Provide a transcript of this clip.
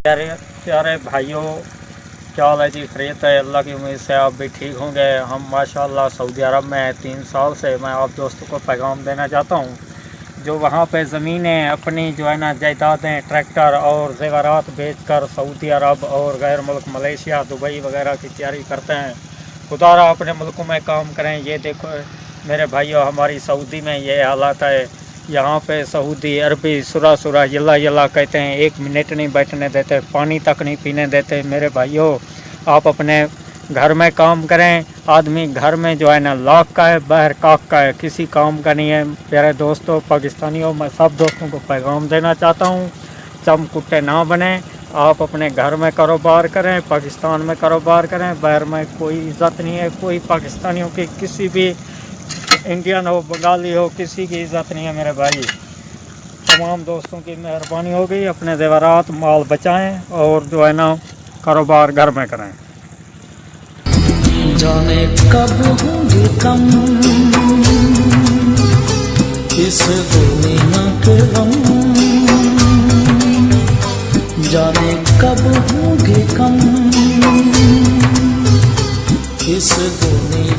प्यारे प्यारे भाइयों, क्या हाल है जी? खैरियत है? अल्लाह की उम्मीद से आप भी ठीक होंगे। हम माशाल्लाह सऊदी अरब में 3 साल से। मैं आप दोस्तों को पैगाम देना चाहता हूँ, जो वहाँ पे ज़मीनें अपनी जो है ना जायदादें, ट्रैक्टर और ज़ेवरात बेचकर सऊदी अरब और गैर मुल्क मलेशिया, दुबई वगैरह की तैयारी करते हैं, खुदारा अपने मुल्कों में काम करें। ये देखो मेरे भाइयों, हमारी सऊदी में ये हालात है। यहाँ पे सऊदी अरबी सुरा सुरा यल्ला यल्ला कहते हैं, 1 मिनट नहीं बैठने देते, पानी तक नहीं पीने देते। मेरे भाइयों, आप अपने घर में काम करें। आदमी घर में जो है ना लाख का है, बाहर काक का है, किसी काम का नहीं है। प्यारे दोस्तों पाकिस्तानियों, मैं सब दोस्तों को पैगाम देना चाहता हूँ, चम कुट्टे ना बने। आप अपने घर में कारोबार करें, पाकिस्तान में कारोबार करें। बाहर में कोई इज़्ज़त नहीं है, कोई पाकिस्तानियों की, किसी भी इंडियन हो, बंगाली हो, किसी की इज़्ज़त नहीं है। मेरे भाई, तमाम दोस्तों की मेहरबानी होगी। अपने ज़ेवरात माल बचाएं और जो है ना कारोबार घर में करें। जाने कब होंगे कम इस दुनिया के गम, जाने कब होंगे कम इस दुनिया